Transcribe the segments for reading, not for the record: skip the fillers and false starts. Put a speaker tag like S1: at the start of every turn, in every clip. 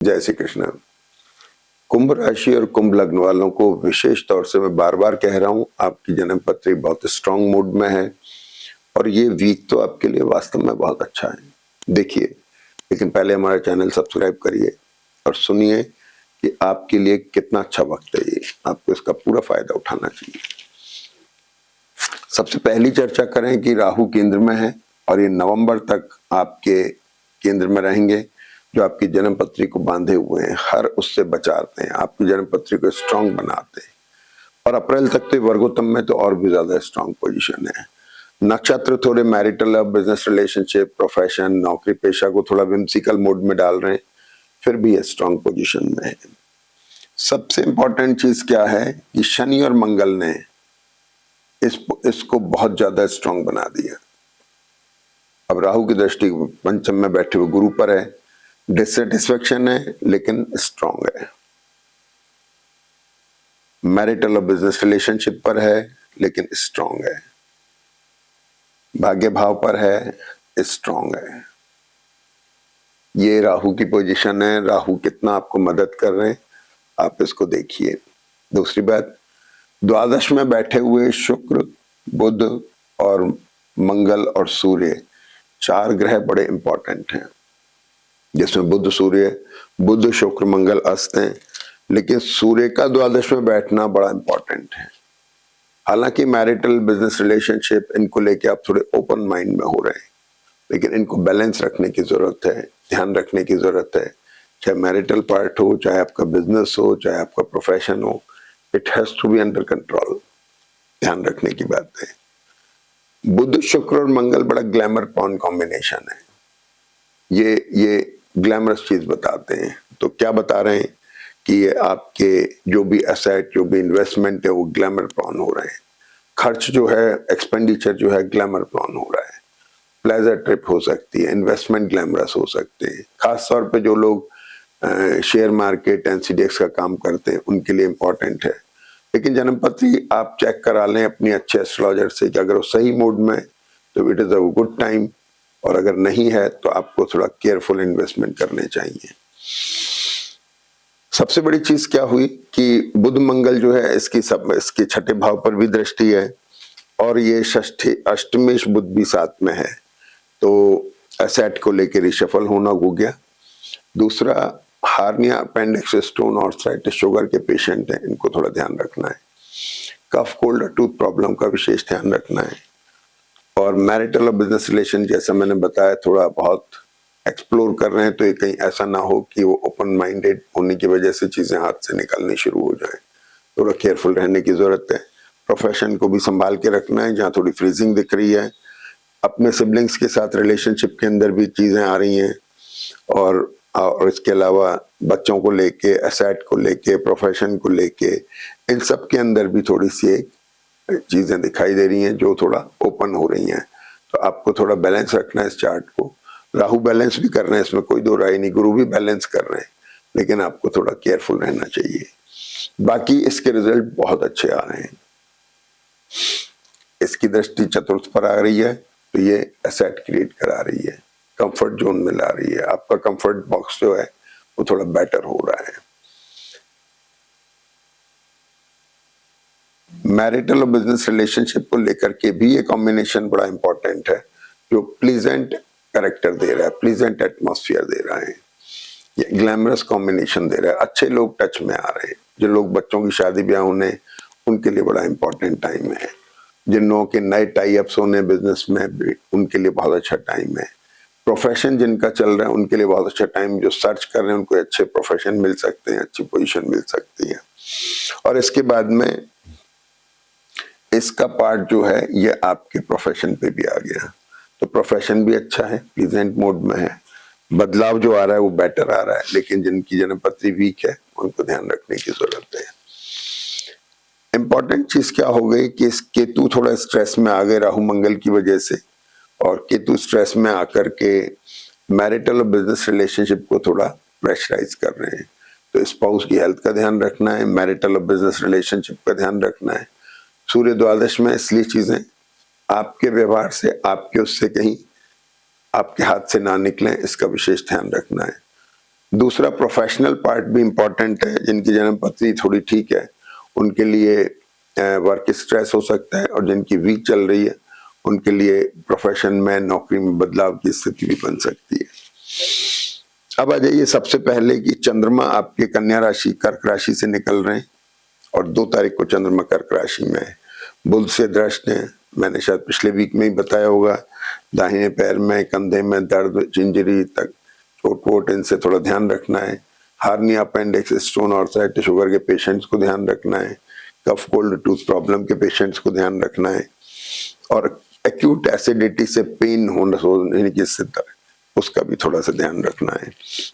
S1: जय श्री कृष्ण। कुंभ राशि और कुंभ लग्न वालों को विशेष तौर से मैं बार बार कह रहा हूं, आपकी जन्म पत्री बहुत स्ट्रांग मूड में है और ये वीक तो आपके लिए वास्तव में बहुत अच्छा है। देखिए, लेकिन पहले हमारा चैनल सब्सक्राइब करिए और सुनिए कि आपके लिए कितना अच्छा वक्त है। ये आपको इसका पूरा फायदा उठाना चाहिए। सबसे पहली चर्चा करें कि राहु केंद्र में है और ये नवंबर तक आपके केंद्र में रहेंगे, जो आपकी जन्म पत्री को बांधे हुए हैं, हर उससे बचाते हैं, आपकी जन्म पत्री को स्ट्रांग बनाते हैं। और अप्रैल तक तो वर्गोत्तम में तो और भी ज्यादा स्ट्रांग पोजीशन है। नक्षत्र थोड़े मैरिटल, बिजनेस रिलेशनशिप, प्रोफेशन, नौकरी पेशा को थोड़ा विम्सिकल मोड में डाल रहे हैं, फिर भी ये स्ट्रांग पोजीशन में है। सबसे इंपॉर्टेंट चीज क्या है कि शनि और मंगल ने इसको बहुत ज्यादा स्ट्रांग बना दिया। अब राहु की दृष्टि पंचम में बैठे हुए गुरु पर है, डिससेटिस्फेक्शन है लेकिन स्ट्रांग है। मैरिटल और बिजनेस रिलेशनशिप पर है लेकिन स्ट्रांग है। भाग्य भाव पर है, स्ट्रांग है। ये राहु की पोजीशन है। राहु कितना आपको मदद कर रहे हैं आप इसको देखिए। दूसरी बात, द्वादश में बैठे हुए शुक्र, बुध और मंगल और सूर्य, चार ग्रह बड़े इंपॉर्टेंट हैं, जिसमें बुध शुक्र मंगल अस्त हैं, लेकिन सूर्य का द्वादश में बैठना बड़ा इंपॉर्टेंट है। हालांकि मैरिटल, बिजनेस रिलेशनशिप, इनको लेके आप थोड़े ओपन माइंड में हो रहे हैं, लेकिन इनको बैलेंस रखने की जरूरत है, ध्यान रखने की जरूरत है। चाहे मैरिटल पार्ट हो, चाहे आपका बिजनेस हो, चाहे आपका प्रोफेशन हो, it has to be under control. ध्यान रखने की बात है। बुध शुक्र और मंगल बड़ा ग्लैमर पॉन कॉम्बिनेशन है। ये ग्लैमरस चीज बताते हैं। तो क्या बता रहे हैं कि ये आपके जो भी एसेट, जो भी इन्वेस्टमेंट है, वो ग्लैमर पॉन हो रहे हैं। खर्च जो है, एक्सपेंडिचर जो है, ग्लैमर पॉन हो रहा है। प्लेजर ट्रिप हो सकती है, इन्वेस्टमेंट ग्लैमरस हो सकते हैं। खास तौर पे जो लोग शेयर मार्केट, एनसीडीएक्स का काम करते हैं, उनके लिए इंपॉर्टेंट है। लेकिन जन्म पत्री आप चेक करा लें अपनी अच्छे एस्ट्रोलॉजर से कि अगर वो सही मूड में तो it is a good time, और अगर नहीं है तो आपको थोड़ा केयरफुल इन्वेस्टमेंट करने चाहिए। सबसे बड़ी चीज क्या हुई कि बुध मंगल जो है इसके छठे भाव पर भी दृष्टि है और ये षष्ठी अष्टमेश बुध भी साथ में है, तो एसेट को लेकर रिशफल होना हो गया। दूसरा, hernia, appendix, stone, arthritis, sugar के पेशेंट हैं, इनको थोड़ा ध्यान रखना है। कफ, कोल्ड और टूथ प्रॉब्लम का विशेष ध्यान रखना है। और मैरिटल और बिजनेस रिलेशन, जैसा मैंने बताया, थोड़ा बहुत एक्सप्लोर कर रहे हैं, तो ये कहीं ऐसा ना हो कि वो ओपन माइंडेड होने की वजह से चीजें हाथ से निकलनी शुरू हो जाए। थोड़ा केयरफुल रहने की जरूरत है। प्रोफेशन को भी संभाल के रखना है। जहाँ थोड़ी फ्रीजिंग दिख रही है, अपने सिबलिंग्स के साथ रिलेशनशिप के अंदर भी चीजें आ रही हैं, और इसके अलावा बच्चों को लेके, एसेट को लेके, प्रोफेशन को लेके, इन सब के अंदर भी थोड़ी सी चीजें दिखाई दे रही हैं जो थोड़ा ओपन हो रही हैं। तो आपको थोड़ा बैलेंस रखना है इस चार्ट को। राहु बैलेंस भी कर रहे हैं, इसमें कोई दो राय नहीं, गुरु भी बैलेंस कर रहे हैं, लेकिन आपको थोड़ा केयरफुल रहना चाहिए। बाकी इसके रिजल्ट बहुत अच्छे आ रहे हैं। इसकी दृष्टि चतुर्थ पर आ रही है, तो ये एसेट क्रिएट करा रही है, कंफर्ट जोन में ला रही है। आपका कंफर्ट बॉक्स जो है वो थोड़ा बेटर हो रहा है। मैरिटल और बिजनेस रिलेशनशिप को लेकर के भी ये कॉम्बिनेशन बड़ा इंपॉर्टेंट है, जो प्लीजेंट कैरेक्टर दे रहा है, प्लीजेंट एटमॉस्फेयर दे रहा है, ये ग्लैमरस कॉम्बिनेशन दे रहा है। अच्छे लोग टच में आ रहे हैं। जो लोग बच्चों की शादी ब्याह होने, उनके लिए बड़ा इंपॉर्टेंट टाइम है। जिन लोगों के नए टाई अप्स होने बिजनेस में, उनके लिए बहुत अच्छा टाइम है। प्रोफेशन जिनका चल रहा है, उनके लिए बहुत अच्छा टाइम। जो सर्च कर रहे हैं उनको अच्छे प्रोफेशन मिल सकते हैं, अच्छी पोजीशन मिल सकती है। और इसके बाद में इसका पार्ट जो है ये आपके प्रोफेशन पे भी आ गया, तो प्रोफेशन भी अच्छा है, प्लीजेंट मोड में है। बदलाव जो आ रहा है वो बेटर आ रहा है, लेकिन जिनकी जन्म पत्री वीक है उनको ध्यान रखने की जरूरत है। इंपॉर्टेंट चीज क्या हो गई कि इस केतु थोड़ा स्ट्रेस में आ गए राहु मंगल की वजह से, और केतु स्ट्रेस में आकर के मैरिटल और बिजनेस रिलेशनशिप को थोड़ा प्रेशराइज कर रहे हैं। तो स्पाउस की हेल्थ का ध्यान रखना है, मैरिटल और बिजनेस रिलेशनशिप का ध्यान रखना है। सूर्य द्वादश में, इसलिए चीजें आपके व्यवहार से, आपके उससे कहीं आपके हाथ से ना निकलें, इसका विशेष ध्यान रखना है। दूसरा प्रोफेशनल पार्ट भी इम्पोर्टेंट है। जिनकी जन्म पत्री थोड़ी ठीक है उनके लिए वर्क स्ट्रेस हो सकता है, और जिनकी वीक चल रही है उनके लिए प्रोफेशन में, नौकरी में बदलाव की स्थिति भी बन सकती है। अब आ जाइए सबसे पहले कि चंद्रमा आपके कन्या राशि कर्क राशि से निकल रहे हैं और 2 तारीख को चंद्रमा कर्क राशि में है। बुध से दृष्ट है, मैंने शायद पिछले वीक में ही बताया होगा। दाहिने पैर में, कंधे में दर्द, इंजरी तक, चोट वोट, इनसे थोड़ा ध्यान रखना है। Hernia, appendix, stone, arthritis, sugar के पेशेंट्स को ध्यान रखना है। कफ, कोल्ड, टूथ प्रॉब्लम के पेशेंट्स को ध्यान रखना है। और एक्यूट एसिडिटी से पेन होने की स्थिति, उसका भी थोड़ा सा ध्यान रखना है।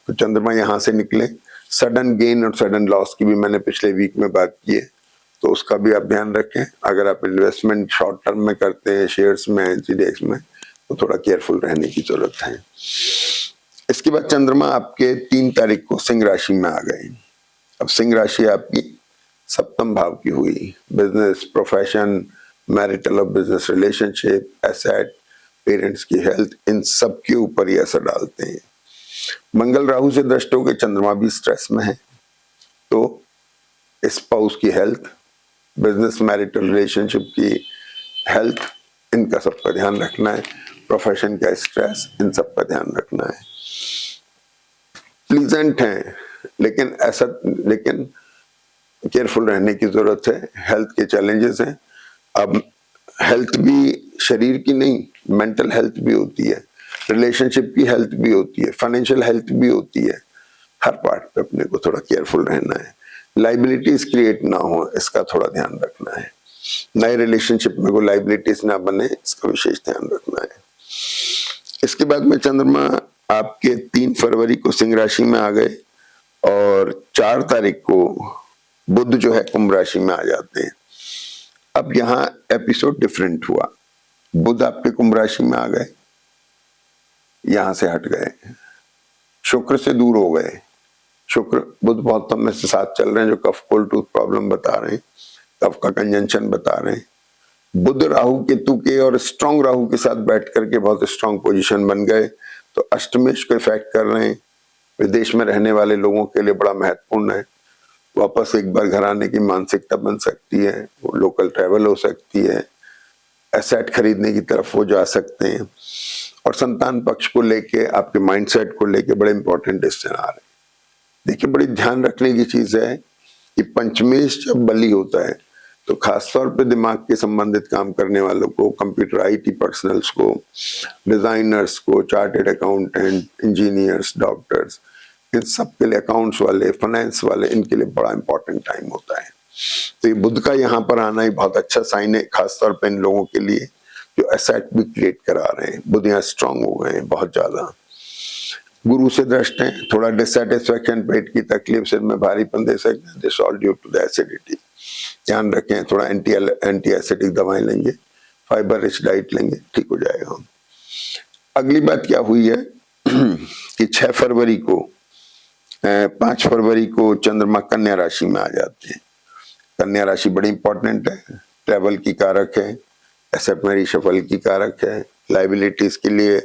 S1: तो चंद्रमा यहाँ से निकले। सडन गेन और सडन लॉस की भी मैंने पिछले वीक में बात की है, तो उसका भी आप ध्यान रखें। अगर आप इन्वेस्टमेंट शॉर्ट टर्म में करते हैं, शेयर्स में, एनसीडीएक्स में, तो थोड़ा केयरफुल रहने की जरूरत है। इसके बाद चंद्रमा आपके 3 तारीख को सिंह राशि में आ गए। अब सिंह राशि आपकी सप्तम भाव की हुई। बिजनेस, प्रोफेशन, मैरिटल और बिजनेस रिलेशनशिप, एसेट, पेरेंट्स की हेल्थ, इन सब के ऊपर ये असर डालते हैं। मंगल राहु से दृष्ट होकर चंद्रमा भी स्ट्रेस में है, तो स्पाउस की हेल्थ, बिजनेस मैरिटल रिलेशनशिप की हेल्थ, इनका सबका ध्यान रखना है। प्रोफेशन का स्ट्रेस, इन सब का ध्यान रखना है। प्लीजेंट है लेकिन केयरफुल रहने की जरूरत है। हेल्थ के चैलेंजेस हैं। अब हेल्थ भी शरीर की नहीं, मेंटल हेल्थ भी होती है, रिलेशनशिप की हेल्थ भी होती है, फाइनेंशियल हेल्थ भी होती है। हर पार्ट पे अपने को थोड़ा केयरफुल रहना है। लाइबिलिटीज क्रिएट ना हो, इसका थोड़ा ध्यान रखना है। नए रिलेशनशिप में कोई लाइबिलिटीज ना बने, इसका विशेष ध्यान रखना है। इसके बाद में चंद्रमा आपके 3 फरवरी को सिंह राशि में आ गए और 4 तारीख को बुध जो है कुंभ राशि में आ जाते हैं। अब यहाँ एपिसोड डिफरेंट हुआ। बुध आपके कुंभ राशि में आ गए, यहां से हट गए, शुक्र से दूर हो गए। शुक्र बुध महोत्तम में से साथ चल रहे हैं, जो कफ, कोल्ड, टूथ प्रॉब्लम बता रहे हैं, कफ का कंजंक्शन बता रहे हैं। बुध राहु केतु के और स्ट्रॉन्ग राहु के साथ बैठ करके बहुत स्ट्रॉन्ग पोजीशन बन गए, तो अष्टमेश को इफेक्ट कर रहे हैं। विदेश में रहने वाले लोगों के लिए बड़ा महत्वपूर्ण है। वापस एक बार घर आने की मानसिकता बन सकती है, लोकल ट्रैवल हो सकती है, एसेट खरीदने की तरफ वो जा सकते हैं। और संतान पक्ष को लेके, आपके माइंडसेट को लेके बड़े इंपॉर्टेंट डिसीजन आ रहे हैं। देखिए, बड़ी ध्यान रखने की चीज है कि पंचमेश जब बली होता है तो खासतौर पे दिमाग के संबंधित काम करने वालों को, कंप्यूटर आईटी पर्सनल्स को, डिजाइनर्स को, चार्टेड अकाउंटेंट, इंजीनियर्स, डॉक्टर्स, इन सब के लिए, अकाउंट्स वाले, फाइनेंस वाले, इनके लिए बड़ा इंपॉर्टेंट टाइम होता है। तो ये बुध का यहाँ पर आना ही बहुत अच्छा साइन है, खासतौर पे इन लोगों के लिए जो एसेट भी क्रिएट करा रहे हैं। बुध यहाँ स्ट्रांग हो गए हैं बहुत ज्यादा। गुरु से दृष्ट है, थोड़ा डिससेटिस्फेक्शन, पेट की तकलीफ, सिर में भारीपन दे सकते हैं। This all due to the acidity. ध्यान रखें, थोड़ा एंटी एसिडिक दवाएं लेंगे, फाइबर रिच डाइट लेंगे, ठीक हो जाएगा। अगली बात क्या हुई है कि 6 फरवरी को 5 फरवरी को चंद्रमा कन्या राशि में आ जाते हैं। कन्या राशि बड़ी इंपॉर्टेंट है, ट्रैवल की कारक है, एसेट में रिशफल की कारक है, लाइबिलिटीज के लिए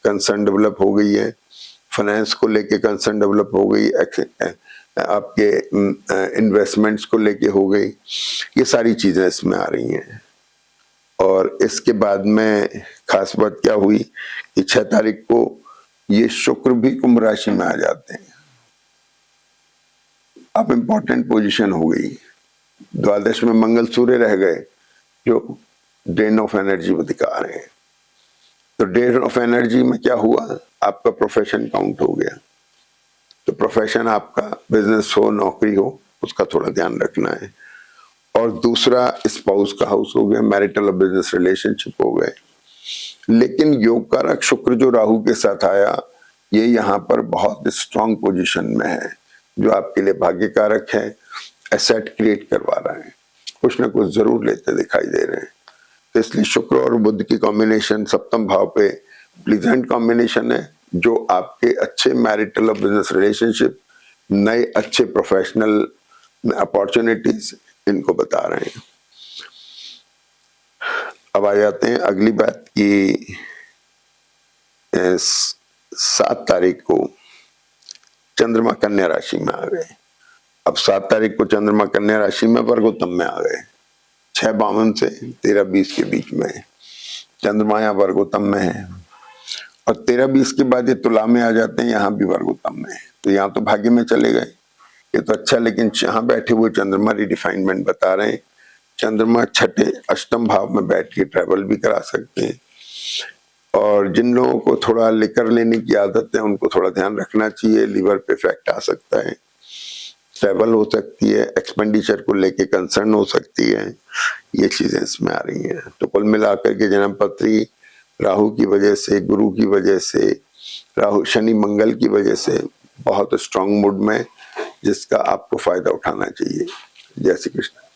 S1: कंसर्न डेवलप हो गई है, फाइनेंस को लेके कंसर्न डेवलप हो गई, आपके इन्वेस्टमेंट्स को लेके हो गई। ये सारी चीजें इसमें आ रही हैं। और इसके बाद में खास बात क्या हुई कि 6 तारीख को ये शुक्र भी कुंभ राशि में आ जाते हैं। अब इंपॉर्टेंट पोजीशन हो गई। द्वादश में मंगल सूर्य रह गए, जो ड्रेन ऑफ एनर्जी वो दिखा रहे हैं। तो ड्रेन ऑफ एनर्जी में क्या हुआ, आपका प्रोफेशन काउंट हो गया। तो प्रोफेशन आपका, बिजनेस हो, नौकरी हो, उसका थोड़ा ध्यान रखना है। और दूसरा स्पाउस का हाउस हो गया, मैरिटल और बिजनेस रिलेशनशिप हो गए। लेकिन योग कारक शुक्र जो राहु के साथ आया, ये यहाँ पर बहुत स्ट्रांग पोजीशन में है, जो आपके लिए भाग्य कारक है, एसेट क्रिएट करवा रहा है, कुछ ना कुछ जरूर लेते दिखाई दे रहे हैं। तो इसलिए शुक्र और बुध की कॉम्बिनेशन सप्तम भाव पे प्लीजेंट कॉम्बिनेशन है, जो आपके अच्छे मैरिटल और बिजनेस रिलेशनशिप, नए अच्छे प्रोफेशनल अपॉर्चुनिटीज, इनको बता रहे हैं। अब आ जाते हैं अगली बात की 7 तारीख को चंद्रमा कन्या राशि में आ गए। अब 7 तारीख को चंद्रमा कन्या राशि में वर्गोत्तम में आ गए। 6:52 से 13:20 के बीच में चंद्रमा यहाँ वर्गोत्तम में है, और 13:20 के बाद ये तुला में आ जाते हैं, यहाँ भी वर्गोत्तम में है। तो यहाँ तो भाग्य में चले गए, ये तो अच्छा। लेकिन यहाँ बैठे हुए चंद्रमा रिडिफाइनमेंट बता रहे हैं। चंद्रमा छठे अष्टम भाव में बैठ के ट्रैवल भी करा सकते हैं, और जिन लोगों को थोड़ा लिकर लेने की आदत है उनको थोड़ा ध्यान रखना चाहिए, लीवर पे इफेक्ट आ सकता है, ट्रैवल हो सकती है, एक्सपेंडिचर को लेके कंसर्न हो सकती है, ये चीजें इसमें आ रही हैं। तो कुल मिलाकर के जन्म पत्री राहु की वजह से, गुरु की वजह से, राहु शनि मंगल की वजह से बहुत स्ट्रांग मूड में, जिसका आपको फायदा उठाना चाहिए। जय श्री कृष्ण।